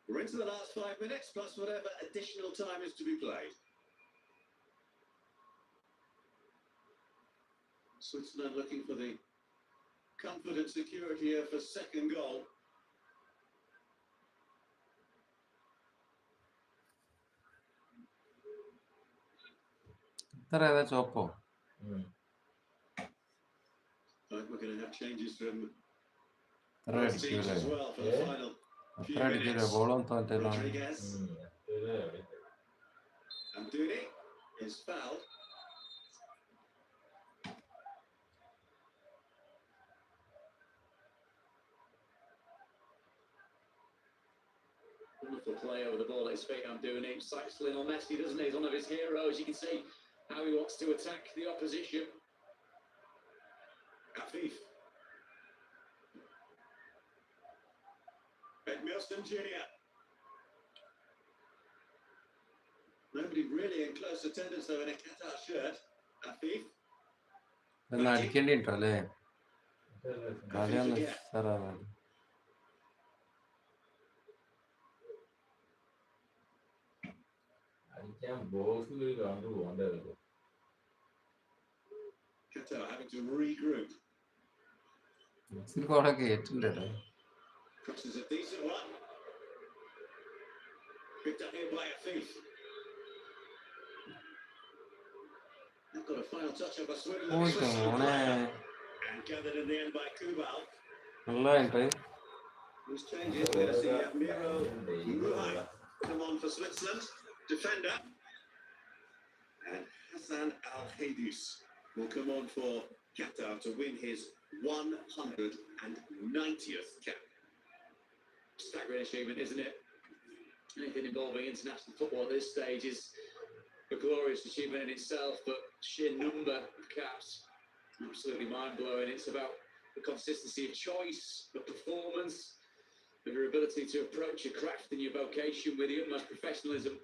We're into the last 5 minutes, plus whatever additional time is to be played. Switzerland looking for the comfort and security of a second goal. ഇത്ര ഏതാ ചോപ്പോ? We're going to have changes from അത്ര both അടിക്കൂലേ? teams as well for the final അത്ര few അടിക്കൂലേ? minutes. ബോളും തോറ്റല്ലോ. Rodriguez. Amdouni is fouled. Wonderful play over the ball at his feet. Amdouni cites Lionel Messi, doesn't he? He's one of his heroes. You can see how he wants to attack the opposition. Afif. Edmilson Jr. Nobody really in close attendance though in a Qatar shirt. Afif. ഇതൊന്നും അടിക്കേണ്ടിട്ടോ അല്ലേ? കളിയൊന്നും സാറാണ്. Qatar having to regroup. അവിടെ കേട്ടില്ലല്ലോ. Crosses a decent one. Picked up here by Afif. They've got a final touch of a Switzerland. And gathered in the end by Kubal. നല്ലതായിട്ട് These changes, we're going to see Miro Muhai come on for Switzerland. Defender. And Hassan Al-Haidous will come on for Qatar to win his 190th cap. Staggering achievement, isn't it? Anything involving international football at this stage is a glorious achievement in itself, but sheer number of caps, absolutely mind-blowing. It's about the consistency of choice, the performance, of your ability to approach your craft and your vocation with the utmost professionalism.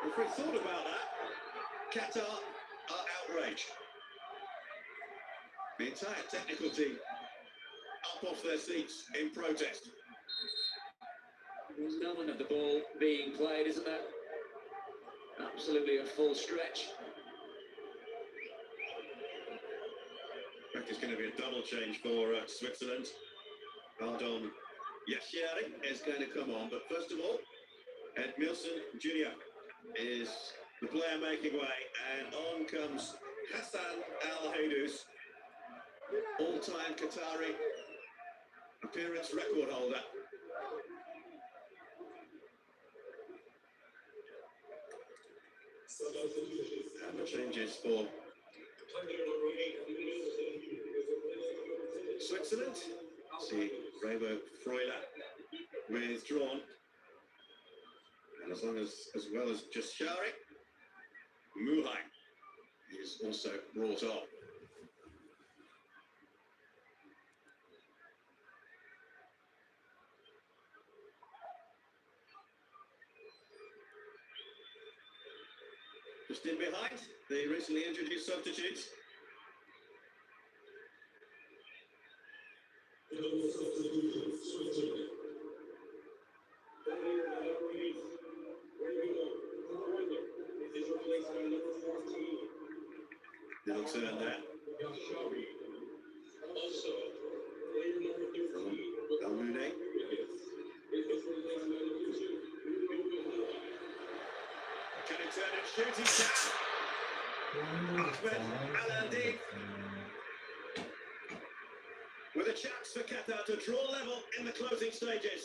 If we thought about that, Qatar are outraged. The entire technical team up off their seats in protest. There's an element of the ball being played, isn't there? Absolutely a full stretch. In fact, it's going to be a double change for Switzerland. Pardon, Yashiari is going to come on, but first of all, Edmilson Jr. is the player making way, and on comes Hassan Al-Haidous, all-time Qatari appearance record holder. And the changes for Switzerland. See Remo Freuler withdrawn. And as well as Jashari, Muhai is also brought on. Just in behind, the recently introduced substitutes. Little turn there. Amdouni. Can it turn and shoot? He can. Ahmed Al-Adib with a chance for Qatar to draw level in the closing stages.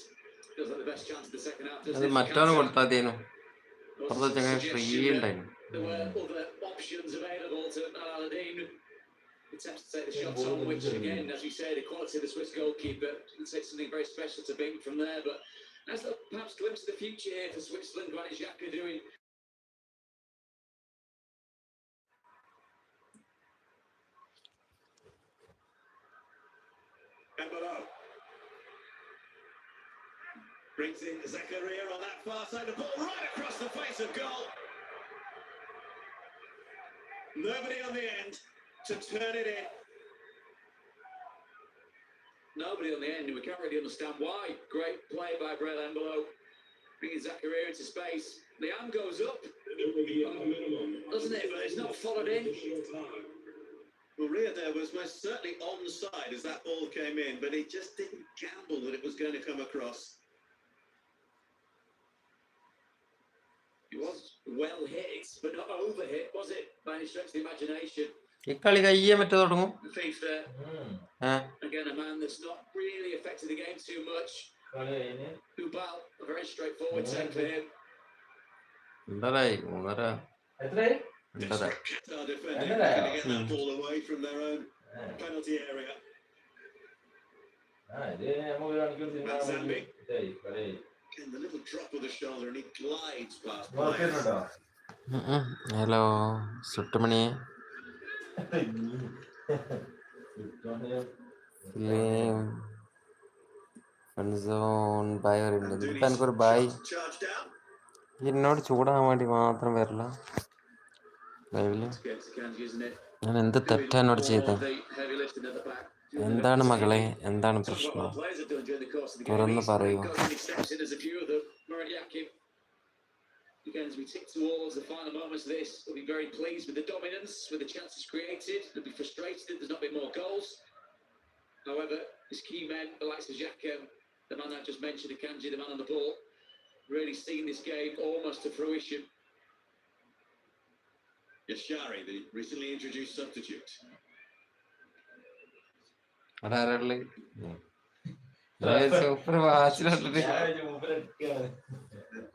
Feels like the best chance of the second half. അത് മറ്റവന് കൊടുത്താതേനു. അപ്പുറത്തെ ചങ്ങനെ free ഉണ്ടായിരുന്നു. There were other options available to Al-Adib. Attempts to take the shots on, which again, as we said, the quality of the Swiss goalkeeper, it's something very special to beat from there. But as a perhaps glimpse of the future here for Switzerland, Granit Xhaka doing. Embolo brings in Zakaria on that far side, the ball right across the face of goal. Nobody on the end to turn it in. nobody on the end. We can't really understand why. Great play by Brel Embolo, bringing Zakaria into space. Liam goes up, doesn't it? But it's not followed in. Well, Ria there was most certainly onside as that ball came in, but he just didn't gamble that it was going to come across. It was well hit, but not over hit, was it? By any stretch of the imagination. ഈ കളി കയ്യേ മറ്റേ തുടങ്ങും. FIFA, again, a man that's not really affected the game too much. Ubal, a very straightforward take for him. എന്തായി 3:30. Qatar defending to get that ball away from their own penalty area. Zambi. Again, the little drop of the shoulder and he glides past players. Hello സുട്ടുമണി bye പറയുന്നുണ്ട്. ഇപ്പൊ എനിക്കൊരു bye എന്നോട് ചൂടാകാൻ വേണ്ടി മാത്രം വരില്ല ലൈവില്. ഞാൻ എന്ത് തെറ്റാ എന്നോട് ചെയ്ത? എന്താണ് മകളെ, എന്താണ് പ്രശ്നം? തുറന്ന് പറയൂ. Again, as we tick towards the final moments of this, we'll be very pleased with the dominance, with the chances created. They'll be frustrated if there's not been more goals. However, his key men, the likes of Xhaka, the man I just mentioned, Akanji, the man on the ball, really seeing this game almost to fruition. Yashari, the recently introduced substitute. Super വാച്ചിലുണ്ട്.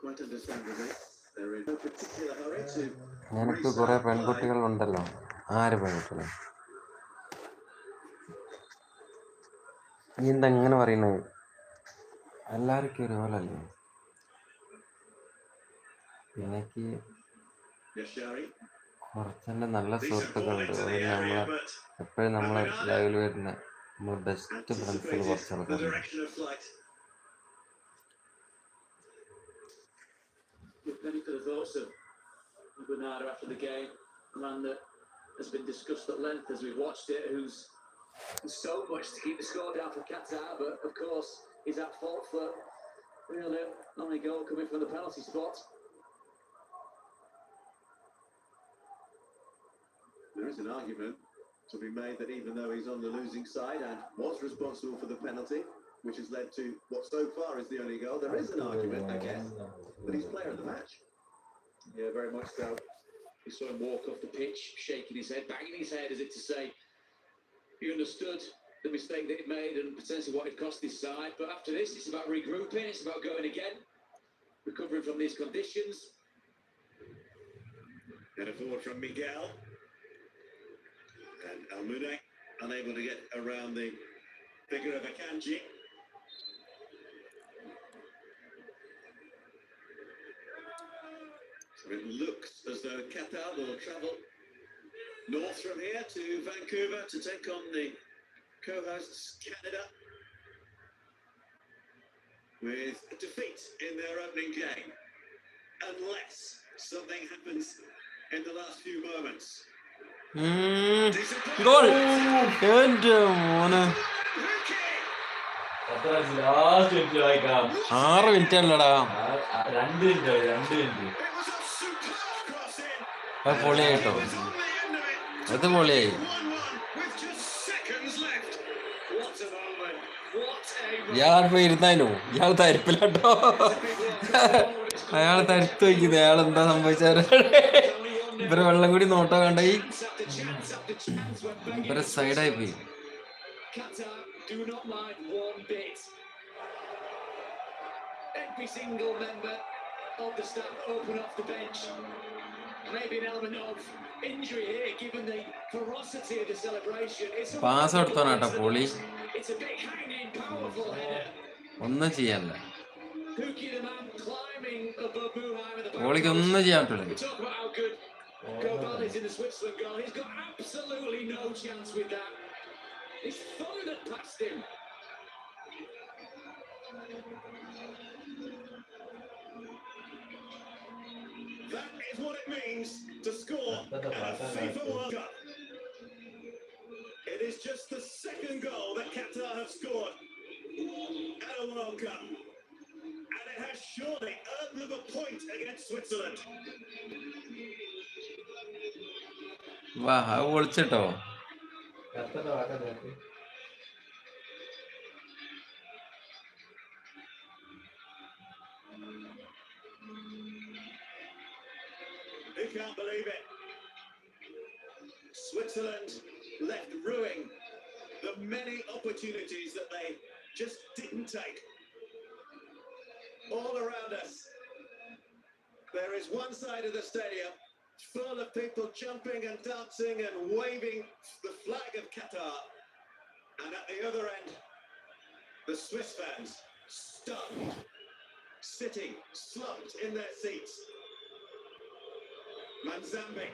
Quite understandably, they're in no particular hurry to. നിനക്ക് കുറെ പെൺകുട്ടികൾ ഉണ്ടല്ലോ. ആര് പെൺകുട്ടികൾ? നീ എന്താ ഇങ്ങനെ പറയുന്നത്? എല്ലാവർക്കും ഒരുപോലല്ലേ? എനിക്ക് കുറച്ചെൻ്റെ നല്ല സുഹൃത്തുക്കളുണ്ട്. അതുകൊണ്ട് നമ്മളെ എപ്പോഴും നമ്മളെ ലൈവിൽ വരുന്ന നമ്മൾ ബെസ്റ്റ് ഫ്രണ്ട്സിൽ കുറച്ച് ആൾക്കാരുണ്ട്. Many for the thoughts of Bernardo after the game, a man that has been discussed at length as we've watched it, who's so much to keep the score down for Qatar, but of course he's at fault for really only goal coming from the penalty spot. There is an argument to be made that even though he's on the losing side and was responsible for the penalty, which has led to what so far is the only goal, there is an argument, I guess, that he's player of the match. Yeah, very much so. We saw him walk off the pitch, shaking his head, banging his head as if to say he understood the mistake that he'd made and potentially what it cost his side. But after this, it's about regrouping, it's about going again, recovering from these conditions. Header forward from Miguel. And Almune unable to get around the figure of Akanji. So it looks as though Qatar will travel north from here to Vancouver to take on the co-hosts Canada with a defeat in their opening game, unless something happens in the last few moments. Goal! എൻ്റെ മോനെ 6 minute അല്ലടാ. അത് പൊളിയായിട്ടോ, അത് പൊളിയായി. ഇയാൾ പോയി ഇരുന്നാലോ, ഇയാൾ തരിപ്പിലാട്ടോ. അയാൾ തരുത്ത് വയ്ക്കുന്നത്. അയാൾ എന്താ സംഭവിച്ചാല് ഇവരെ വെള്ളം കൂടി നോട്ടോ കണ്ടായി ഇവരെ സൈഡായി പോയി. Every single member of the staff open off the bench. Maybe an element of injury here, given the ferocity of the celebration. Pass കൊടുത്തോനാട്ടോ പൊളി. It's a big hanging, powerful header. ഒന്നും ചെയ്യാനില്ല. Pookie the man climbing above Buhheim at the back. പൊളിക്ക് ഒന്നും ചെയ്യാൻ പറ്റില്ല. We talk about how good Gobal is in the Switzerland goal. He's got absolutely no chance with that. He's thundered past him. That is what it means to score at a FIFA World Cup. It is is just the second goal that Qatar have scored at a World Cup. And it has surely earned them a point against Switzerland. വാ അത് പൊളിച്ചിട്ടോ. Who can't believe it? Switzerland left ruining the many opportunities that they just didn't take. All around us, there is one side of the stadium full of people jumping and dancing and waving the flag of Qatar. And at the other end, the Swiss fans stunned, sitting slumped in their seats. Manzambi.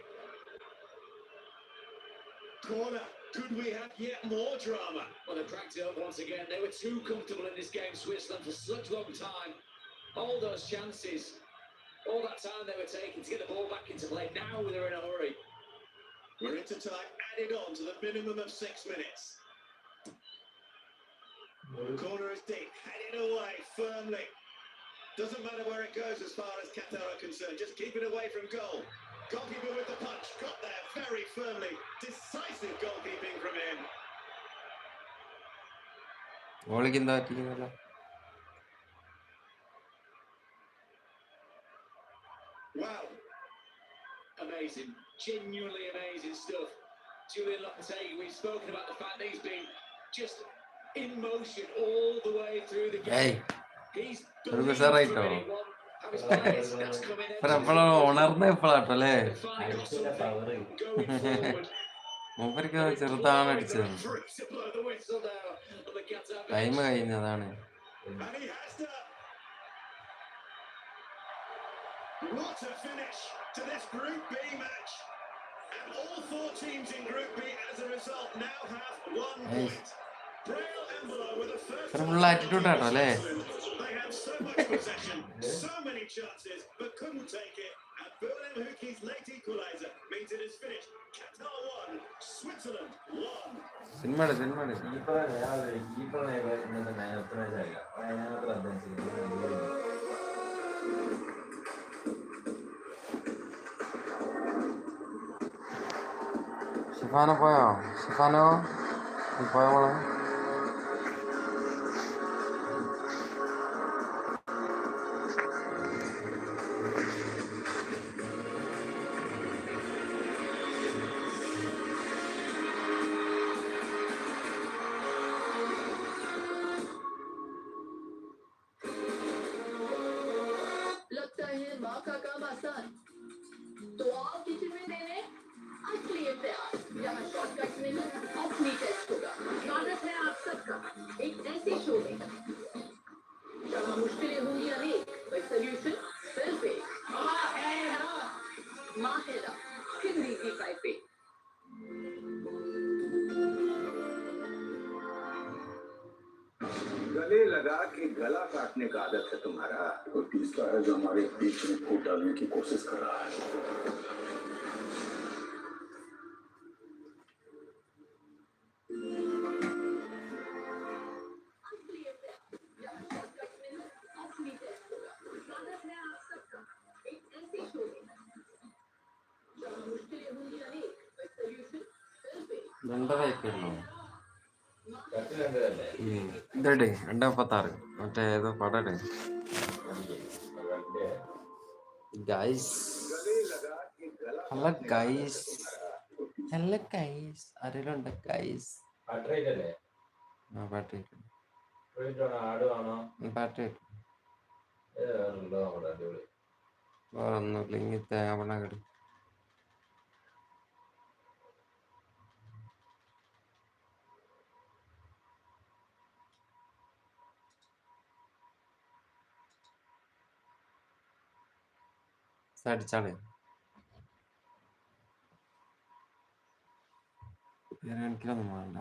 Corner. Could we have yet more drama? Well, they cracked it up once again. They were too comfortable in this game, Switzerland, for such a long time. All those chances, all that time they were taking to get the ball back into play. Now they're in a hurry. We're into time added on to the minimum of 6 minutes. Corner is deep, headed away firmly. Doesn't matter where it goes as far as Qatar are concerned. Just keep it away from goal. Goalkeeper with the punch. Got there very firmly. Decisive goalkeeping from him. ഗോളിക്ക് എന്താ പറ്റിക്കുന്നല്ല? Wow. Amazing. Genuinely amazing stuff. Julian Lopetegui, we've spoken about the fact that he's been just in motion all the way through the game. He's believed from minute one how his players that's come in. ഉണർന്ന എപ്പോഴാട്ടോ അല്ലേ? മൂപ്പർക്ക് ചെറുതാണ് അടിച്ചത്. Time കഴിഞ്ഞതാണ്. What a finish to this Group B match. And all 4 teams in Group B as a result now have 1 point. Braille Embolo with the first full attitude ആട്ടോ അല്ലേ? They had so much possession, so many chances, but couldn't take it. And Bernard Huki's late equalizer means it is finished. Qatar 1, Switzerland 1. സിനിമയുടെ ഷിഫാന പോയോ? ഷിഫാനോ പോയോ മോളെ? तो आओ kitchen में देने असली प्यार जहाँ शॉर्टकट में असली टेस्ट होगा। स्वागत है आप सबका एक ऐसे शो में जहाँ मुश्किलें होंगी अनेक पर सॉल्यूशन सिर्फ एक। माहिरा हिंदी की टाइपिंग। गले लगा के गला काटने का आदत है तुम्हारा। तो तीसरा है जो हमारे बीच में फूट डालने की कोशिश कर रहा है। ഇതേ 2:46 മറ്റേ ഏതോ പടേ guys. Hello guys, hello guys, ആരെങ്കിലും ഉണ്ട് ഗൈസ്? ബാറ്ററി വേറൊന്നുമില്ല. ഇങ്ങനെ തേവണ കടി അടിച്ചാളെ. എനിക്കൊന്നും വേണ്ട.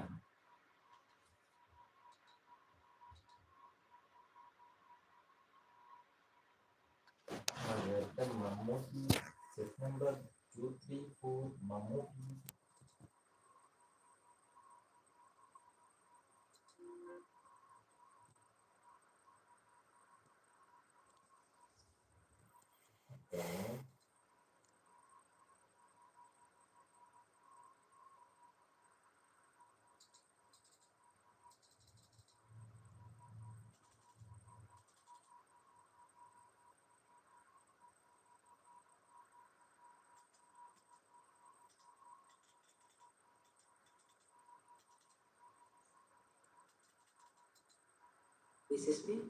केसेस में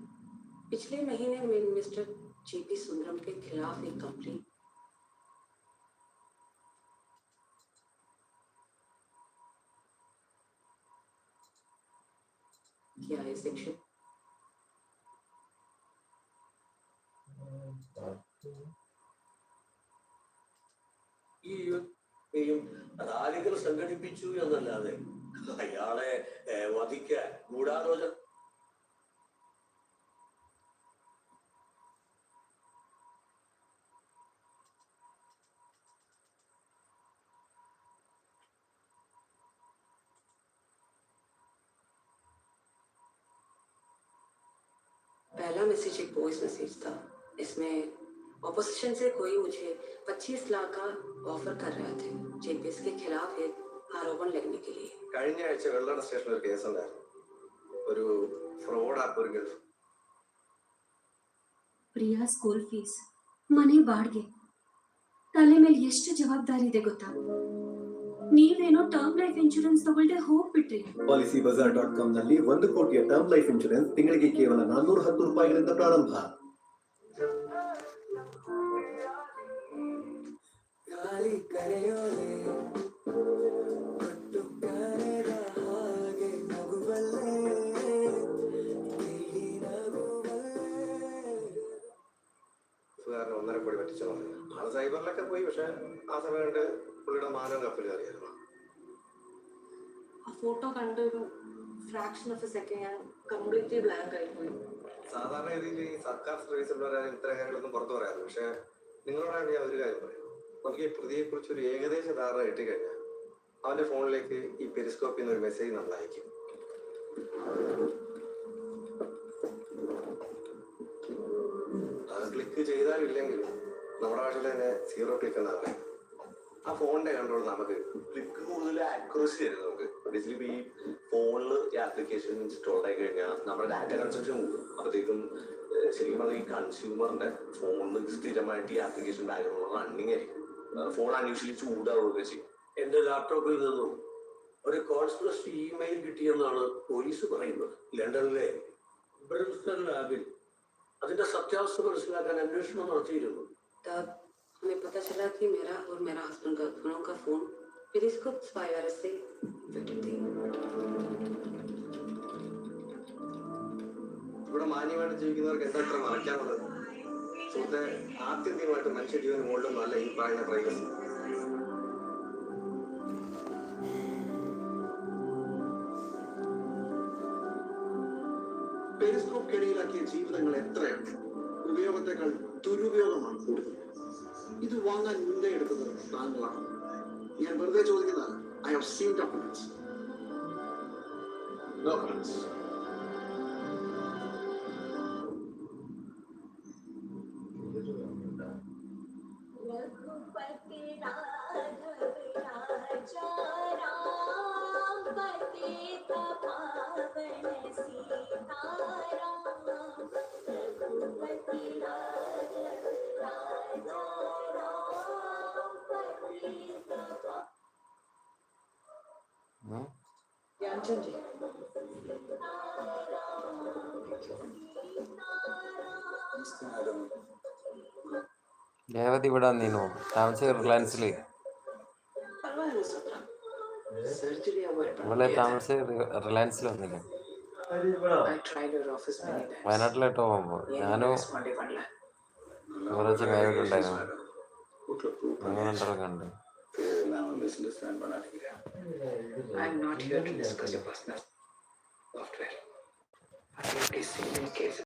पिछले महीने में मिस्टर जेपी सुंदरम के खिलाफ एक कंप्लेंट किया है सेक्शन ഈ റാലികൾ സംഘടിപ്പിച്ചു എന്നല്ലാതെ അയാളെ വധിക്കാൻ ഗൂഢാലോചന पहला मैसेज एक वॉइस मैसेज था। इसमें ऑपोजिशन से कोई मुझे 25 लाख का ऑफर कर रहे थे जेपीएस के खिलाफ एक आरोपण लगने के लिए। കഴിഞ്ഞ ആഴ്ച വെള്ളട സ്റ്റേഷനിൽ ഒരു കേസ് ഉണ്ടായിരുന്നു. ഒരു ഫ്രോഡ് ആപ്പ് ഒരു ഗൾഫ്. ಪ್ರಿಯಾ ಸ್ಕೂಲ್ ಫೀಸ್ ಮನೆ ಬಾಡಿಗೆ ತಲೆ ಮೇಲೆ ಎಷ್ಟು ಜವಾಬ್ದಾರಿ ಇದೆ ಗೊತ್ತಾ? ನೀವೇನೋ ಟರ್ಮ್ ಲೈಫ್ ಇನ್ಶೂರೆನ್ಸ್ ತಗೊಳ್ದೆ ಹೋಗ್ಬಿಟ್ರಿ. PolicyBazaar.com ನಲ್ಲಿ 1 ಕೋಟಿಯ ಟರ್ಮ್ ಲೈಫ್ ಇನ್ಶೂರೆನ್ಸ್ ತಿಂಗಳಿಗೆ ಕೇವಲ 410 ರೂಪಾಯಿಗಳಿಂದ ಪ್ರಾರಂಭ. ഒന്നര കോടി പറ്റിച്ചു ആള് സൈബറിലൊക്കെ പോയി. പക്ഷെ ആ സമയം കൊണ്ട് പുള്ളിയുടെ മാനം കപ്പൽ കയറിയായിരുന്നു. ആ ഫോട്ടോ കണ്ട ഒരു ഫ്രാക്ഷൻ ഓഫ് എ സെക്കൻഡ് ഞാൻ കംപ്ലീറ്റ്ലി ബ്ലാങ്ക് ആയി പോയി. സാധാരണ രീതിയിൽ ഈ സർക്കാർ സർവീസിലുള്ളവരാണ് ഇത്തരം കാര്യങ്ങളൊന്നും പുറത്തു പറയാറ്. പക്ഷെ നിങ്ങളോടാണ് ഞാൻ ഒരു കാര്യം പറയാം. നമുക്ക് ഈ പ്രതിയെ കുറിച്ച് ഒരു ഏകദേശ ധാരണ കിട്ടിക്കഴിഞ്ഞാൽ അവന്റെ ഫോണിലേക്ക് ഈ പെരിസ്കോപ്പിൽ നിന്ന് ഒരു മെസ്സേജ് നമ്മൾ അയക്കും. അത് ക്ലിക്ക് ചെയ്താലില്ലെങ്കിലും നമ്മുടെ ഭാഷയിൽ തന്നെ 0 ക്ലിക്ക് എന്നാണ് പറയുന്നത്. ആ ഫോണിന്റെ കൺട്രോൾ നമുക്ക് ക്ലിക്ക് കൂടുതൽ ആക്യുറസി തരും. നമുക്ക് ബേസിക്കലി ഈ ഫോണിൽ ഈ ആപ്ലിക്കേഷൻ ഇൻസ്റ്റാൾ ആയി കഴിഞ്ഞാൽ നമ്മുടെ ഡാറ്റ കൺസംഷൻ കൂടും. അപ്പോഴത്തേക്കും ശരിക്കും പറഞ്ഞാൽ ഈ കൺസ്യൂമറിന്റെ ഫോണിൽ സ്ഥിരമായിട്ട് ഈ ആപ്ലിക്കേഷൻ ബാക്ക്ഗ്രൗണ്ട് റണ്ണിങ് ആയിരിക്കും. ഫോൺ അന്വേഷിച്ച് ചൂടാവുകയൊക്കെ ചെയ്യും. എന്റെ ലാപ്ടോപ്പിൽ നിന്നും ഒരു കോൺസ്പിറസി ഇമെയിൽ കിട്ടിയെന്നാണ് പോലീസ് പറയുന്നത്. ലണ്ടനിലെ ബ്രിംസ്റ്റൺ ലാബിൽ അതിന്റെ സത്യാവസ്ഥ മനസ്സിലാക്കാൻ അന്വേഷണം നടത്തിയിരുന്നു. तब हमें पता चला कि मेरा और मेरा हस्बैंड का दोनों का फोन पेरिस्कोप स्पाई वायरस से इन्फेक्टेड थी. ഇവിടെ മാന്യമായിട്ട് ജീവിക്കുന്നവർക്ക് എന്താ ഇത്ര മറയ്ക്കാനുള്ളത്? സുഹൃത്തെ, ആത്യന്തികമായിട്ട് മനുഷ്യ ജീവന് മുകളിലൊന്നും അല്ല ഈ പറയുന്ന പ്രൈവസി. പെരിസ്കോപ്പിനിടയിലാക്കിയ ജീവിതങ്ങൾ എത്രയുണ്ട്. ഉപയോഗത്തെക്കാൾ ദുരുപയോഗമാണ് കൂടുതൽ. ഇത് വാങ്ങാൻ മുൻകൈ എടുക്കുന്നത് താങ്കളാണ്. ഞാൻ വെറുതെ ചോദിക്കുന്നത്. I have seen documents. Dhyanchand ji Revathi ಬಿಡ ನೀನು ತಾಮಸೆ ರಿಲಯನ್ಸ್ಲಿ सर्जरी ഇവിടെ താമസ റിലയൻസിൽ വന്നില്ലേ വയനാട്ടിലോട്ട് പോകുമ്പോൾ ഞാനും ഓരോ ചങ്ങായിട്ടുണ്ടായിരുന്നു. അങ്ങനെ കണ്ട് I'm not here to discuss your personal software. I will be seeing case